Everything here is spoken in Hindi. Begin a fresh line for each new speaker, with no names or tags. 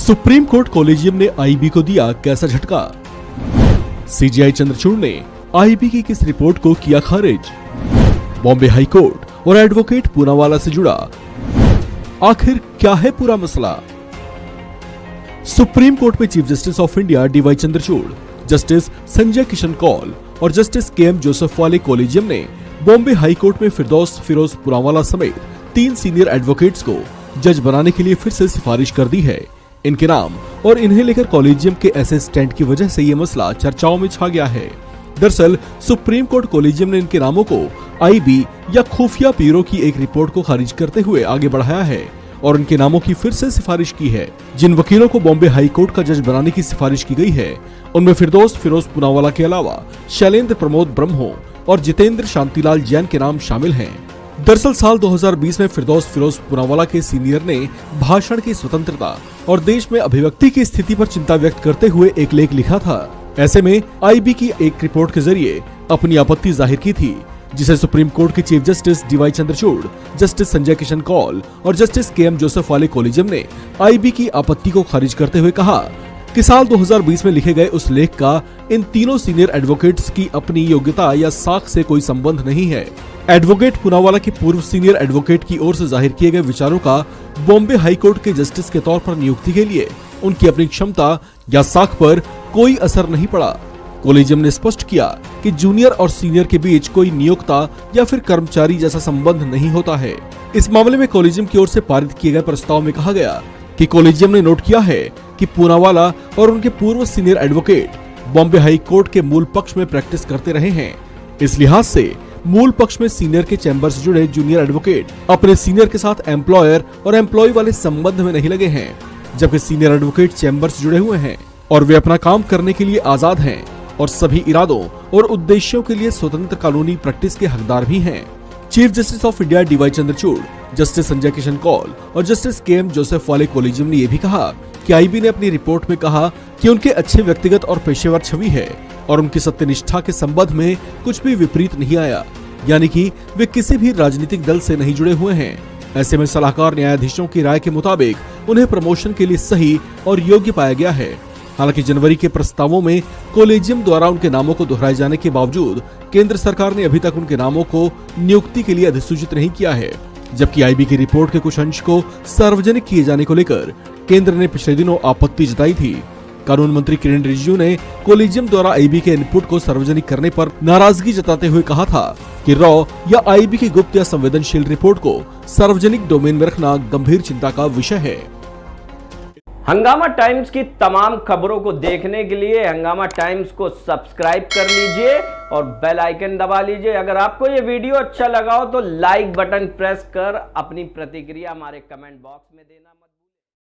सुप्रीम कोर्ट कॉलेजियम ने आईबी को दिया कैसा झटका। सीजेआई चंद्रचूड़ ने आईबी की किस रिपोर्ट को किया खारिज। बॉम्बे हाई कोर्ट और एडवोकेट पूनावाला से जुड़ा आखिर क्या है पूरा मसला। सुप्रीम कोर्ट में chief justice of India DY Chandrachud, justice Sanjay Kishan Kaul और जस्टिस केएम जोसेफ वाले कॉलेजियम ने बॉम्बे हाई कोर्ट में फिरोज पूनावाला समेत 3 सीनियर एडवोकेट्स को जज बनाने के लिए फिर से सिफारिश कर दी है। इनके नाम और इन्हें लेकर कॉलेजियम के ऐसे स्टैंड की वजह से ये मसला चर्चाओं में छा गया है। दरअसल सुप्रीम कोर्ट कॉलेजियम ने इनके नामों को आईबी या खुफिया ब्यूरो की एक रिपोर्ट को खारिज करते हुए आगे बढ़ाया है और उनके नामों की फिर से सिफारिश की है। जिन वकीलों को बॉम्बे हाई कोर्ट का जज बनाने की सिफारिश की गई है उनमें फिरोज पूनावाला के अलावा शैलेंद्र प्रमोद ब्रह्मो और जितेंद्र शांतिलाल जैन के नाम शामिल हैं। दरअसल साल 2020 में फिरोज पूनावाला के सीनियर ने भाषण की स्वतंत्रता और देश में अभिव्यक्ति की स्थिति पर चिंता व्यक्त करते हुए एक लेख लिखा था। ऐसे में आईबी की एक रिपोर्ट के जरिए अपनी आपत्ति जाहिर की थी, जिसे सुप्रीम कोर्ट के chief justice DY Chandrachud, justice Sanjay Kishan Kaul और जस्टिस केएम जोसेफ वाले कॉलेजियम ने आईबी की आपत्ति को खारिज करते हुए कहा कि साल 2020 में लिखे गए उस लेख का इन तीनों सीनियर एडवोकेट्स की अपनी योग्यता या साख से कोई संबंध नहीं है। एडवोकेट पूनावाला के पूर्व सीनियर एडवोकेट की ओर से जाहिर किए गए विचारों का बॉम्बे हाई कोर्ट के जस्टिस के तौर पर नियुक्ति के लिए उनकी अपनी क्षमता या साख पर कोई असर नहीं पड़ा। कॉलेजियम ने स्पष्ट किया कि जूनियर और सीनियर के बीच कोई नियोक्ता या फिर कर्मचारी जैसा संबंध नहीं होता है। इस मामले में कॉलेजियम की ओर से पारित किए गए प्रस्ताव में कहा गया कि कॉलेजियम ने नोट किया है कि पूनावाला और उनके पूर्व senior advocate Bombay high court के मूल पक्ष में प्रैक्टिस करते रहे हैं। इस लिहाज से मूल पक्ष में सीनियर के चैम्बर से जुड़े जूनियर एडवोकेट अपने सीनियर के साथ एम्प्लॉयर और एम्प्लॉय वाले संबंध में नहीं लगे हैं, जबकि सीनियर एडवोकेट चैम्बर से जुड़े हुए हैं और वे अपना काम करने के लिए आजाद हैं और सभी इरादों और उद्देश्यों के लिए स्वतंत्र कानूनी प्रैक्टिस के हकदार भी हैं। Chief justice of India DY Chandrachud, justice Sanjay Kishan Kaul और जस्टिस केएम जोसेफ वाले कॉलेजियम ने यह भी कहा कि आईबी ने अपनी रिपोर्ट में कहा कि उनके अच्छे व्यक्तिगत और पेशेवर छवि है और उनकी सत्यनिष्ठा के संबंध में कुछ भी विपरीत नहीं आया, यानी कि वे किसी भी राजनीतिक दल से नहीं जुड़े हुए हैं। ऐसे में सलाहकार न्यायाधीशों की राय के मुताबिक उन्हें प्रमोशन के लिए सही और योग्य पाया गया है। हालांकि जनवरी के प्रस्तावों में कॉलेजियम द्वारा उनके नामों को दोहराए जाने के बावजूद केंद्र सरकार ने अभी तक उनके नामों को नियुक्ति के लिए अधिसूचित नहीं किया है, जबकि आईबी की रिपोर्ट के कुछ अंश को सार्वजनिक किए जाने को लेकर केंद्र ने पिछले दिनों आपत्ति जताई थी। कानून मंत्री किरण रिजिजू ने कॉलेजियम द्वारा आईबी के इनपुट को सार्वजनिक करने पर नाराजगी जताते हुए कहा था कि रॉ या आईबी की गुप्त या संवेदनशील रिपोर्ट को सार्वजनिक डोमेन में रखना गंभीर चिंता का विषय है।
हंगामा टाइम्स की तमाम खबरों को देखने के लिए हंगामा टाइम्स को सब्सक्राइब कर लीजिए और बेल आइकन दबा लीजिए। अगर आपको ये वीडियो अच्छा लगा हो तो लाइक बटन प्रेस कर अपनी प्रतिक्रिया हमारे कमेंट बॉक्स में देना मत